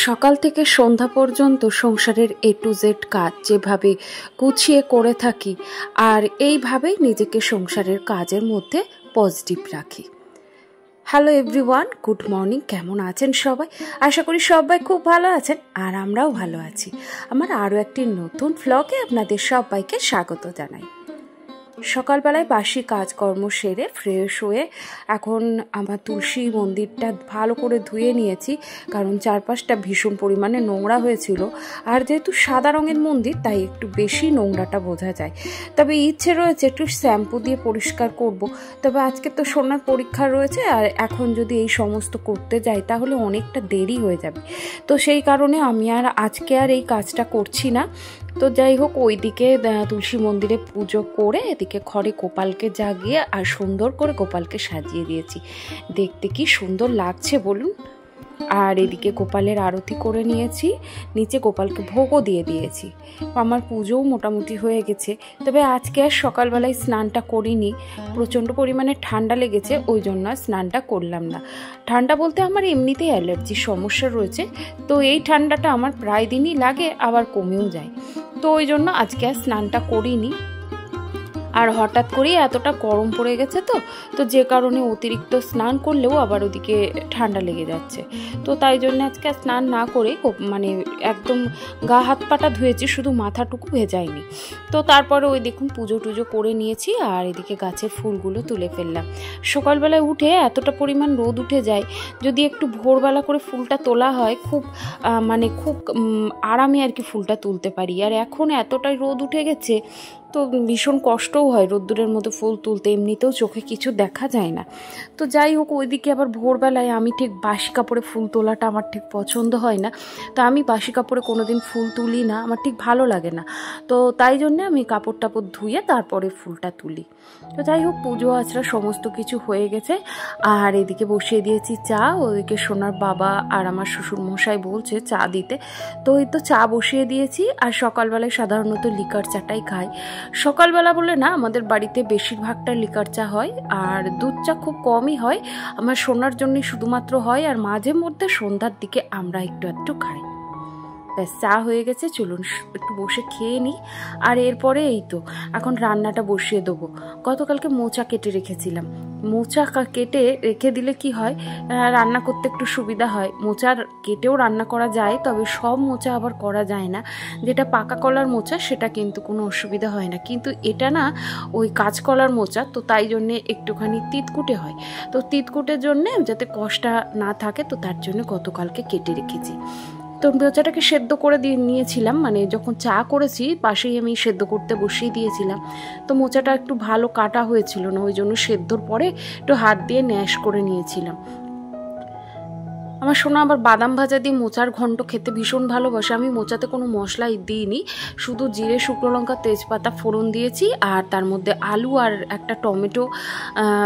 সকাল থেকে সন্ধ্যা পর্যন্ত সংসারের এ টু জেড কাজ যেভাবে গুছিয়ে করে থাকি, আর এইভাবেই নিজেকে সংসারের কাজের মধ্যে পজিটিভ রাখি। Hello everyone, good morning. কেমন আছেন সবাই? আশা করি সবাই খুব ভালো আছেন, আর আমরাও ভালো আছি। আমার আরও একটি নতুন ভ্লগে আপনাদের সবাইকে স্বাগত জানাই। সকালবেলায় বাসি কাজকর্ম সেরে ফ্রেশ হয়ে এখন আমার তুলসী মন্দিরটা ভালো করে ধুয়ে নিয়েছি, কারণ চারপাশটা ভীষণ পরিমাণে নোংরা হয়েছিল। আর যেহেতু সাদা রঙের মন্দির, তাই একটু বেশি নোংরাটা বোঝা যায়। তবে ইচ্ছে রয়েছে একটু শ্যাম্পু দিয়ে পরিষ্কার করব। তবে আজকে তো সোনার পরীক্ষা রয়েছে, আর এখন যদি এই সমস্ত করতে যাই তাহলে অনেকটা দেরি হয়ে যাবে। তো সেই কারণে আমি আজকে আর এই কাজটা করছি না। তো যাই হোক, ওইদিকে তুলসী মন্দিরে পুজো করে এদিকে ঘরে গোপালকে জাগিয়ে আর সুন্দর করে গোপালকে সাজিয়ে দিয়েছি। দেখতে কি সুন্দর লাগছে বলুন। আর এদিকে গোপালের আরতি করে নিয়েছি, নিচে গোপালকে ভোগও দিয়ে দিয়েছি। আমার পুজোও মোটামুটি হয়ে গেছে। তবে আজকে আর সকালবেলায় স্নানটা করিনি, প্রচণ্ড পরিমাণে ঠান্ডা লেগেছে, ওই জন্য আর স্নানটা করলাম না। ঠান্ডা বলতে আমার এমনিতেই অ্যালার্জির সমস্যা রয়েছে, তো এই ঠান্ডাটা আমার প্রায় দিনই লাগে, আবার কমেও যায়। তো ওই জন্য আজকে আর স্নানটা করিনি। আর হঠাৎ করেই এতটা গরম পড়ে গেছে, তো যে কারণে অতিরিক্ত স্নান করলেও আবার ওদিকে ঠান্ডা লেগে যাচ্ছে। তো তাই জন্য আজকে স্নান না করে মানে একদম গা হাত পাটা ধুয়েছি, শুধু মাথাটুকু ভেজাইনি। তো তারপরে ওই দেখুন পুজো টুজো করে নিয়েছি, আর এদিকে গাছের ফুলগুলো তুলে ফেললাম। সকালবেলায় উঠে এতটা পরিমাণ রোদ উঠে যায়, যদি একটু ভোরবেলা করে ফুলটা তোলা হয় খুব আরামে আর কি ফুলটা তুলতে পারি। আর এখন এতটাই রোদ উঠে গেছে, তো ভীষণ কষ্টও হয় রোদ্দুরের মধ্যে ফুল তুলতে, এমনিতেও চোখে কিছু দেখা যায় না। তো যাই হোক, ওইদিকে আবার ভোরবেলায় আমি ঠিক বাসি কাপড়ে ফুল তোলাটা আমার ঠিক পছন্দ হয় না। তো আমি বাসি কাপড়ে কোনোদিন ফুল তুলি না, আমার ঠিক ভালো লাগে না। তো তাই জন্যে আমি কাপড় টাপড় ধুয়ে তারপরে ফুলটা তুলি। তো যাই হোক, পুজো আচরা সমস্ত কিছু হয়ে গেছে। আর এদিকে বসিয়ে দিয়েছি চা। ওইদিকে সোনার বাবা আর আমার শ্বশুর মশাই বলছে চা দিতে, তো এই তো চা বসিয়ে দিয়েছি। আর সকালবেলায় সাধারণত লিকার চাটাই খাই। সকালবেলা বলে না, আমাদের বাড়িতে বেশিরভাগটা লিকার চা হয়, আর দুধ চা খুব কমই হয়। আমার সোনার জন্যই শুধুমাত্র হয়, আর মাঝে মধ্যে সন্ধ্যার দিকে আমরা একটু খাই। ব্যাস, চা হয়ে গেছে, চলুন একটু বসে খেয়ে নিই। আর এরপরে এই তো এখন রান্নাটা বসিয়ে দেবো। গতকালকে মোচা কেটে রেখেছিলাম। মোচা কেটে রেখে দিলে কি হয়, রান্না করতে একটু সুবিধা হয়। মোচার কেটেও রান্না করা যায়, তবে সব মোচা আবার করা যায় না। যেটা পাকা কলার মোচা সেটা কিন্তু কোনো অসুবিধা হয় না, কিন্তু এটা না ওই কাঁচকলার মোচা, তো তাই জন্যে একটুখানি তিতকুটে হয়। তো তিতকুটের জন্যে যাতে কষ্টটা না থাকে, তো তার জন্য গতকালকে কেটে রেখেছি। তো মোচাটাকে সেদ্ধ করে দিয়ে নিয়েছিলাম, মানে যখন চা করেছি পাশেই আমি সেদ্ধ করতে বসিয়ে দিয়েছিলাম। তো মোচাটা একটু ভালো কাটা হয়েছিল না, ওই জন্য সেদ্ধর পরে একটু হাত দিয়ে ন্যাশ করে নিয়েছিলাম। আমার সোনা আবার বাদাম ভাজা দিয়ে মোচার ঘন্ট খেতে ভীষণ ভালোবাসে। আমি মোচাতে কোনো মশলা দিইনি, শুধু জিরে, শুকনো লঙ্কা, তেজপাতা ফোড়ন দিয়েছি, আর তার মধ্যে আলু আর একটা টমেটো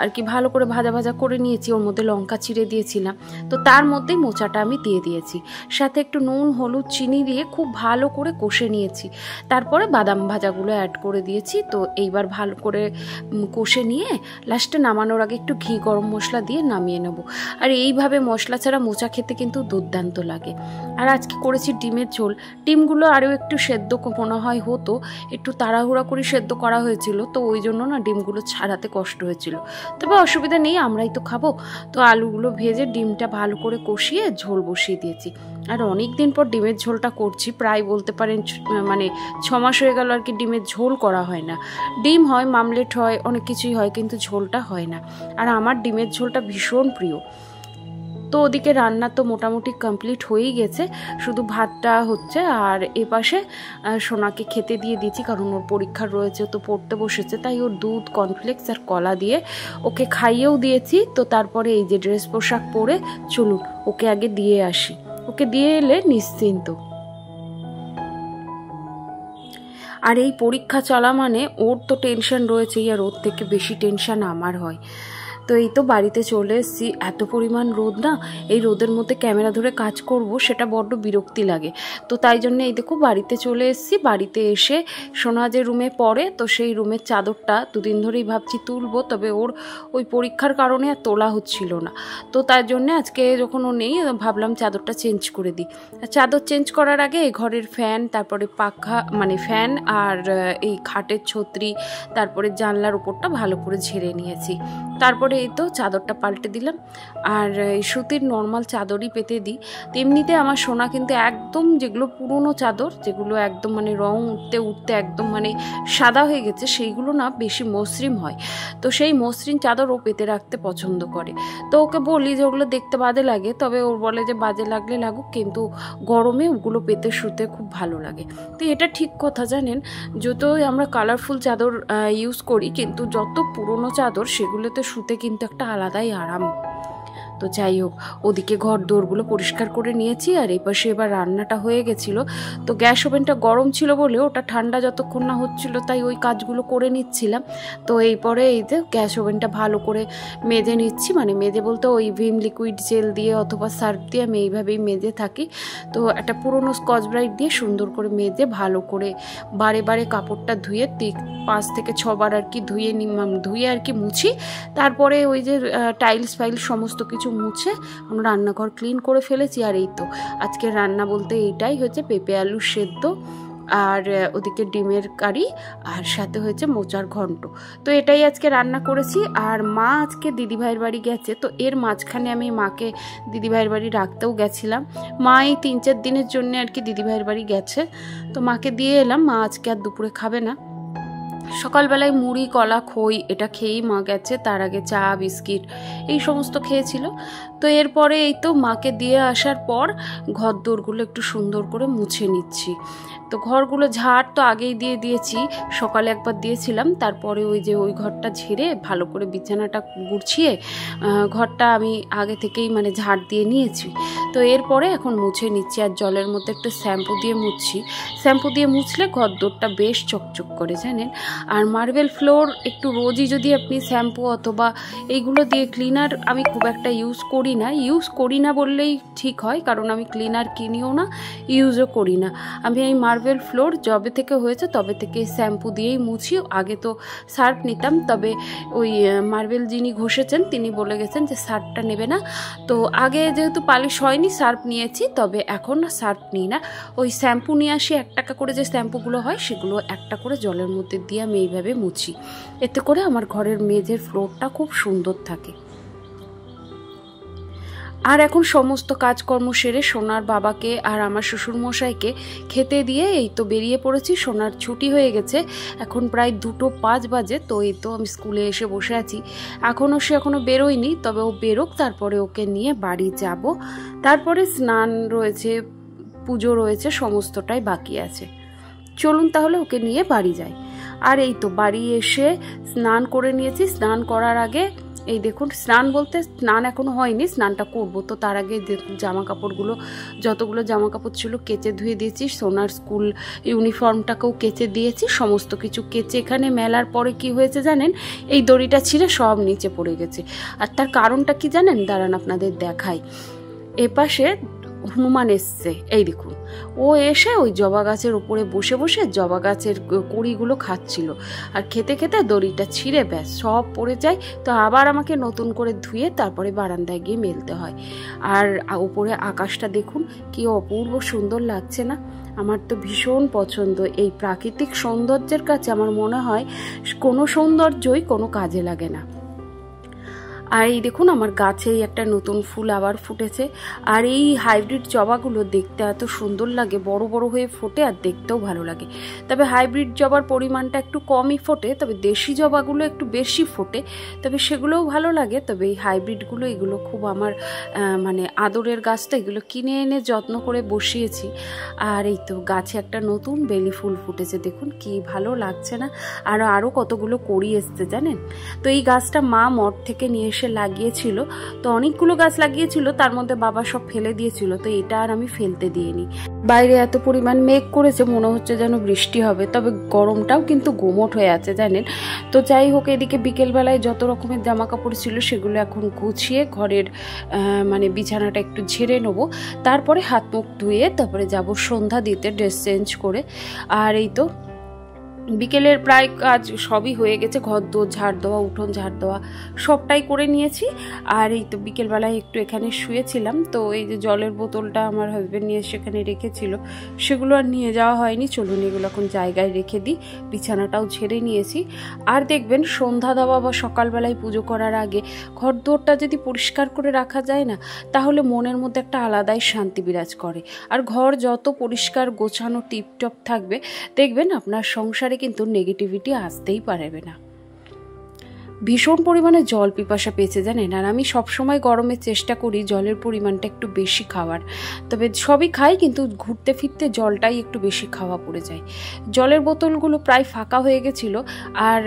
আর কি ভালো করে ভাজা ভাজা করে নিয়েছি, ওর মধ্যে লঙ্কা চিড়ে দিয়েছিলাম। তো তার মধ্যেই মোচাটা আমি দিয়ে দিয়েছি, সাথে একটু নুন, হলুদ, চিনি দিয়ে খুব ভালো করে কষে নিয়েছি। তারপরে বাদাম ভাজাগুলো অ্যাড করে দিয়েছি। তো এইবার ভালো করে কষে নিয়ে লাস্টে নামানোর আগে একটু ঘি, গরম মশলা দিয়ে নামিয়ে নেব। আর এইভাবে মশলা ছাড়া মোচা খেতে কিন্তু দুর্দান্ত লাগে। আর আজকে করেছি ডিমের ঝোল। ডিমগুলো আরও একটু সেদ্ধ মনে হয় হতো, একটু তাড়াহুড়া করে সেদ্ধ করা হয়েছিল, তো ওই জন্য না ডিমগুলো ছাড়াতে কষ্ট হয়েছিল। তবে অসুবিধা নেই, আমরাই তো খাবো। তো আলুগুলো ভেজে ডিমটা ভালো করে কষিয়ে ঝোল বসিয়ে দিয়েছি। আর অনেক দিন পর ডিমের ঝোলটা করছি, প্রায় বলতে পারেন 6 মাস হয়ে গেল আর কি ডিমের ঝোল করা হয় না। ডিম হয়, মামলেট হয়, অনেক কিছুই হয়, কিন্তু ঝোলটা হয় না। আর আমার ডিমের ঝোলটা ভীষণ প্রিয়। তো ওদিকে রান্না তো মোটামুটি কমপ্লিট হয়েই গেছে, শুধু ভাতটা হচ্ছে। আর এপাশে সোনাকে খেতে দিয়ে দিয়েছি, কারণ ওর পরীক্ষা রয়েছে, তো পড়তে বসেছে, তাই ওর দুধ, কর্নফ্লেক্স আর কলা দিয়ে ওকে খাইয়েও দিয়েছি। তো তারপরে এই যে ড্রেস পোশাক পরে চলুন ওকে আগে দিয়ে আসি, ওকে দিয়ে এলে নিশ্চিন্ত। আর এই পরীক্ষা চলা মানে ওর তো টেনশন রয়েছেই, আর ওর থেকে বেশি টেনশন আমার হয়। তো এই তো বাড়িতে চলে এসেছি। এত পরিমাণ রোদ না, এই রোদের মধ্যে ক্যামেরা ধরে কাজ করব সেটা বড্ড বিরক্তি লাগে। তো তাই জন্য এই দেখো বাড়িতে চলে এসেছি। বাড়িতে এসে সোনা যে রুমে পড়ে, তো সেই রুমের চাদরটা দুদিন ধরেই ভাবছি তুলবো, তবে ওর ওই পরীক্ষার কারণে আর তোলা হচ্ছিল না। তো তার জন্য আজকে যখন ও নেই ভাবলাম চাদরটা চেঞ্জ করে দিই। চাদর চেঞ্জ করার আগে এই ঘরের ফ্যান, তারপরে পাখা মানে ফ্যান আর এই খাটের ছত্রি, তারপরে জানলার উপরটা ভালো করে ঝেড়ে নিয়েছি। তারপরে এই তো চাদরটা পাল্টে দিলাম। আর এই সুতির নর্মাল চাদরই পেতে দিই। তেমনিতে আমার সোনা কিন্তু একদম যেগুলো পুরনো চাদর, যেগুলো একদম মানে রং উঠতে উঠতে একদম মানে সাদা হয়ে গেছে, সেইগুলো না বেশি মসৃণ হয়। তো সেই মসৃণ চাদর ও পেতে রাখতে পছন্দ করে। তো ওকে বলি যে ওগুলো দেখতে বাজে লাগে, তবে ওর বলে যে বাজে লাগলে লাগুক, কিন্তু গরমে ওগুলো পেতে শুতে খুব ভালো লাগে। তো এটা ঠিক কথা জানেন, যতই আমরা কালারফুল চাদর ইউজ করি, কিন্তু যত পুরনো চাদর সেগুলোতে শুতে কিন্তু একটা আলাদাই আরাম। তো যাই হোক, ওদিকে ঘর দোরগুলো পরিষ্কার করে নিয়েছি। আর এই পাশে এবার রান্নাটা হয়ে গেছিলো। তো গ্যাস ওভেনটা গরম ছিল বলে ওটা ঠান্ডা যতক্ষণ না হচ্ছিল, তাই ওই কাজগুলো করে নিচ্ছিলাম। তো এই পরে এই যে গ্যাস ওভেনটা ভালো করে মেজে নিচ্ছি, মানে মেজে বলতে ওই ভিম লিকুইড জেল দিয়ে অথবা সার্ফ দিয়ে আমি এইভাবেই মেজে থাকি। তো একটা পুরোনো স্কচ ব্রাইট দিয়ে সুন্দর করে মেজে ভালো করে বারে বারে কাপড়টা ধুয়ে 5 থেকে 6 বার আর কি ধুয়ে আর কি মুছি। তারপরে ওই যে টাইলস ফাইল সমস্ত কিছু মুছে আমরা রান্নাঘর ক্লিন করে ফেলেছি। আর এই তো আজকে রান্না বলতে এইটাই হচ্ছে, পেঁপে আলু সেদ্ধ আর ওদিকে ডিমের কারি, আর সাথে হয়েছে মোচার ঘন্ট। তো এটাই আজকে রান্না করেছি। আর মা আজকে দিদিভাইয়ের বাড়ি গেছে, তো এর মাঝখানে আমি মাকে দিদিভাইয়ের বাড়ি রাখতেও গেছিলাম। মা এই 3-4 দিনের জন্য আর কি দিদিভাইয়ের বাড়ি গেছে, তো মাকে দিয়ে এলাম। মা আজকে আর দুপুরে খাবে না। সকালবেলায় মুড়ি কলা খই এটা খেয়েই মা গেছে, তার আগে চা বিস্কিট এই সমস্ত খেয়েছিল। তো এরপরে এই তো মাকে দিয়ে আসার পর ঘর দোরগুলো একটু সুন্দর করে মুছে নিচ্ছি। তো ঘরগুলো ঝাড় তো আগেই দিয়ে দিয়েছি, সকালে একবার দিয়েছিলাম। তারপরে ওই যে ওই ঘরটা ঝেড়ে ভালো করে বিছানাটা গুছিয়ে ঘরটা আমি আগে থেকেই মানে ঝাড় দিয়ে নিয়েছি। তো এরপরে এখন মুছে নিচ্ছি। আর জলের মধ্যে একটু শ্যাম্পু দিয়ে মুছছি। শ্যাম্পু দিয়ে মুছলে ঘর দোরটা বেশ চকচক করে জানেন। আর মার্বেল ফ্লোর একটু রোজই যদি আপনি শ্যাম্পু অথবা এইগুলো দিয়ে, ক্লিনার আমি খুব একটা ইউজ করি না বললেই ঠিক হয়, কারণ আমি ক্লিনার কিনিও না, ইউজও করি না। আমি এই মার্বেল ফ্লোর যবে থেকে হয়েছে তবে থেকে শ্যাম্পু দিয়েই মুছি। আগে তো সার্ফ নিতাম, তবে ওই মার্বেল যিনি ঘষেছেন তিনি বলে গেছেন যে সার্ফটা নেবে না। তো আগে যেহেতু পালিশ হয়নি সার্ফ নিয়েছি, তবে এখন সার্ফ নিই না, ওই শ্যাম্পু নিয়ে আসি। 1 টাকা করে যে শ্যাম্পুগুলো হয় সেগুলো 1টা করে জলের মধ্যে দিয়ে আমি এইভাবে মুছি। এতে করে আমার ঘরের মেঝের ফ্লোরটা খুব সুন্দর থাকে। আর এখন সমস্ত কাজকর্ম সেরে সোনার বাবাকে আর আমার শ্বশুরমশাইকে খেতে দিয়ে এই তো বেরিয়ে পড়েছি। সোনার ছুটি হয়ে গেছে, এখন প্রায় 2:05 বাজে। তো এই তো আমি স্কুলে এসে বসে আছি। সে এখনও বেরোয়নি, তবে ও বেরোক, তারপরে ওকে নিয়ে বাড়ি যাব। তারপরে স্নান রয়েছে, পুজো রয়েছে, সমস্তটাই বাকি আছে। চলুন তাহলে ওকে নিয়ে বাড়ি যাই। আর এই তো বাড়ি এসে স্নান করে নিয়েছি। স্নান করার আগে এই দেখুন, স্নান বলতে স্নান এখনো হয়নি, স্নানটা করব। তো তার আগে জামা কাপড়গুলো, যতগুলো জামা কাপড় ছিল কেচে ধুয়ে দিয়েছি। সোনার স্কুল ইউনিফর্মটাকেও কেচে দিয়েছি, সমস্ত কিছু কেচে। এখানে মেলার পরে কি হয়েছে জানেন, এই দড়িটা ছিঁড়ে সব নিচে পড়ে গেছে। আর তার কারণটা কি জানেন, দাঁড়ান আপনাদের দেখাই। এপাশে হনুমান এসছে, এই দেখুন। ও এসে ওই জবা গাছের উপরে বসে বসে জবা গাছের কড়িগুলো খাচ্ছিল। আর খেতে খেতে দড়িটা ছিঁড়ে ব্যাস সব পড়ে যায়। তো আবার আমাকে নতুন করে ধুয়ে তারপরে বারান্দায় গিয়ে মেলতে হয়। আর উপরে আকাশটা দেখুন কি অপূর্ব সুন্দর লাগছে না। আমার তো ভীষণ পছন্দ। এই প্রাকৃতিক সৌন্দর্যের কাছে আমার মনে হয় কোনো সৌন্দর্যই কোনো কাজে লাগে না। আর এই দেখুন আমার গাছেই একটা নতুন ফুল আবার ফুটেছে। আর এই হাইব্রিড জবাগুলো দেখতে এত সুন্দর লাগে, বড় বড় হয়ে ফোটে আর দেখতেও ভালো লাগে। তবে হাইব্রিড জবার পরিমাণটা একটু কমই ফোটে, তবে দেশি জবাগুলো একটু বেশি ফোটে, তবে সেগুলোও ভালো লাগে। তবে এই হাইব্রিডগুলো এগুলো খুব আমার মানে আদরের গাছটা, এগুলো কিনে এনে যত্ন করে বসিয়েছি। আর এই তো গাছে একটা নতুন বেলি ফুল ফুটেছে, দেখুন কি ভালো লাগছে না। আরও কতগুলো কড়ি এসছে জানেন। তো এই গাছটা মা মঠ থেকে নিয়ে এসে লাগিয়েছিল, তো অনেকগুলো গাছ লাগিয়েছিল, তার মধ্যে বাবা সব ফেলে দিয়েছিল, তো এটা আর আমি ফেলতে দিইনি। বাইরে এত পরিমাণ মেঘ করেছে, মনে হচ্ছে যেন বৃষ্টি হবে, তবে গরমটাও কিন্তু গুমোট হয়ে আছে জানেন। তো যাই হোক, এদিকে বিকেলবেলায় যত রকমের জামা কাপড় ছিল সেগুলো এখন গুছিয়ে ঘরের মানে বিছানাটা একটু ঝেড়ে নেবো, তারপরে হাত মুখ ধুয়ে তারপরে যাব সন্ধ্যা দিতে ড্রেস চেঞ্জ করে। আর এই তো বিকেলের প্রায় কাজ সবই হয়ে গেছে, ঘর দোর ঝাড় দেওয়া, উঠোন ঝাড় দেওয়া সবটাই করে নিয়েছি। আর এই তো বিকেলবেলায় একটু এখানে শুয়েছিলাম, তো এই যে জলের বোতলটা আমার হাজব্যান্ড নিয়ে সেখানে রেখেছিল, সেগুলো আর নিয়ে যাওয়া হয়নি। চলুন এগুলো এখন জায়গায় রেখে দিই, বিছানাটাও ঝেড়ে নিয়েছি। আর দেখবেন সন্ধ্যা দেওয়া বা সকালবেলায় পুজো করার আগে ঘর দোরটা যদি পরিষ্কার করে রাখা যায় না, তাহলে মনের মধ্যে একটা আলাদাই শান্তি বিরাজ করে। আর ঘর যত পরিষ্কার গোছানো টিপটপ থাকবে, দেখবেন আপনার সংসারে কিন্তু নেগেটিভিটি আসতেই পারবে না। ভীষণ পরিমাণে জল পিপাসা পেয়েছে জানেন। আর আমি সবসময় গরমে চেষ্টা করি জলের পরিমাণটা একটু বেশি খাওয়ার, তবে সবই খাই কিন্তু ঘুরতে ফিরতে জলটাই একটু বেশি খাওয়া পড়ে যায়। জলের বোতলগুলো প্রায় ফাঁকা হয়ে গেছিলো, আর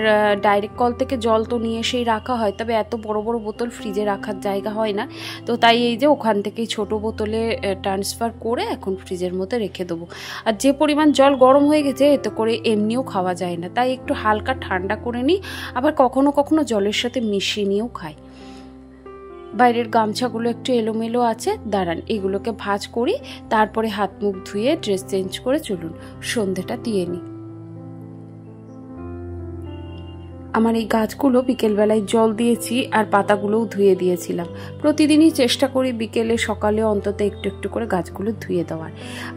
ডাইরেক্ট কল থেকে জল তো নিয়ে এসেই রাখা হয়, তবে এত বড় বড় বোতল ফ্রিজে রাখার জায়গা হয় না, তো তাই এই যে ওখান থেকেই ছোট বোতলে ট্রান্সফার করে এখন ফ্রিজের মধ্যে রেখে দেবো। আর যে পরিমাণ জল গরম হয়ে গেছে এতে করে এমনিও খাওয়া যায় না, তাই একটু হালকা ঠান্ডা করে নিই, আবার কখনো কখনো জলের সাথে মিশিয়ে নিয়েও খাই। বাইরের গামছাগুলো একটু এলোমেলো আছে, দাঁড়ান এগুলোকে ভাঁজ করি, তারপরে হাত মুখ ধুয়ে ড্রেস চেঞ্জ করে চলুন সন্ধেটা দিয়ে নিই। আমার এই গাছগুলো বিকেলবেলায় জল দিয়েছি আর পাতাগুলোও ধুয়ে দিয়েছিলাম। প্রতিদিনই চেষ্টা করি বিকেলে সকালে অন্তত একটু একটু করে গাছগুলো ধুয়ে দেওয়ার।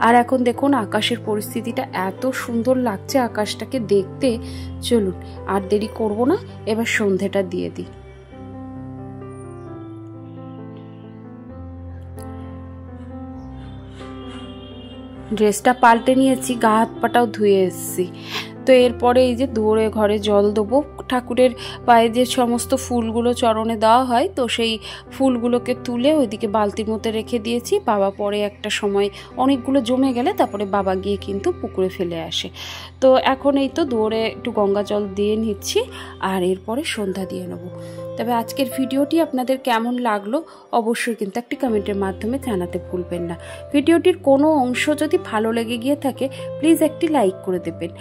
আর এখন দেখুন আকাশের পরিস্থিতিটা এত সুন্দর লাগছে আকাশটাকে দেখতে। চলুন আর দেরি করব না, এবার সন্ধেটা দিয়ে দিই। ড্রেসটা পাল্টে নিয়েছি, গা হাত পাটাও ধুয়ে এসেছি। তো এরপরে এই যে দৌড়ে ঘরে জল দেবো, ঠাকুরের পায়ে যে সমস্ত ফুলগুলো চরণে দেওয়া হয়, তো সেই ফুলগুলোকে তুলে ওইদিকে বালতির মধ্যে রেখে দিয়েছি। বাবা পরে একটা সময় অনেকগুলো জমে গেলে তারপরে বাবা গিয়ে কিন্তু পুকুরে ফেলে আসে। তো এখন এই তো দৌড়ে একটু গঙ্গা জল দিয়ে নিচ্ছি, আর এরপরে সন্ধ্যা দিয়ে নেবো। তবে আজকের ভিডিওটি আপনাদের কেমন লাগলো অবশ্যই কিন্তু একটি কমেন্টের মাধ্যমে জানাতে ভুলবেন না। ভিডিওটির কোনো অংশ যদি ভালো লেগে গিয়ে থাকে প্লিজ একটি লাইক করে দেবেন।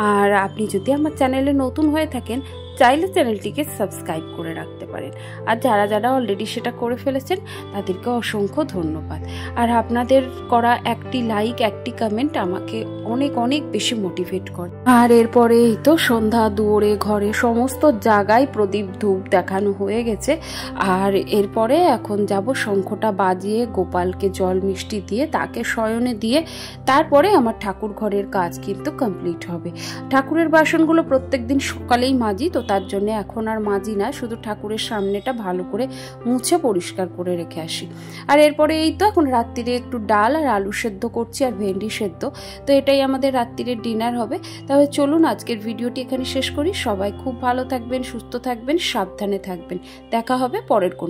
আর আপনি যদি আমার চ্যানেলে নতুন হয়ে থাকেন চাইলে চ্যানেলটিকে সাবস্ক্রাইব করে রাখতে পারেন। আর যারা যারা অলরেডি সেটা করে ফেলেছেন তাদেরকে অসংখ্য ধন্যবাদ। আর আপনাদের করা একটি লাইক একটি কমেন্ট আমাকে অনেক অনেক বেশি মোটিভেট করে। আর এরপরে এই তো সন্ধ্যা দুয়ারে ঘরে সমস্ত জায়গায় প্রদীপ ধূপ দেখানো হয়ে গেছে। আর এরপরে এখন যাব শঙ্খটা বাজিয়ে গোপালকে জল মিষ্টি দিয়ে তাকে শয়নে দিয়ে তারপরে আমার ঠাকুর ঘরের কাজ কিন্তু কমপ্লিট হবে। ঠাকুরের বাসনগুলো প্রত্যেক দিন সকালেই মাজি, তো তার জন্য এখন আর মাজি না, শুধু ঠাকুরের সামনেটা ভালো করে মুছে পরিষ্কার করে রেখে আসি। আর এরপরে এই তো এখন রাত্রিরে একটু ডাল আর আলু সেদ্ধ করছি আর ভেন্ডি সেদ্ধ, তো এটাই আমাদের রাত্রিরের ডিনার হবে। তবে চলুন আজকের ভিডিওটি এখানে শেষ করি। সবাই খুব ভালো থাকবেন, সুস্থ থাকবেন, সাবধানে থাকবেন। দেখা হবে পরের কোনো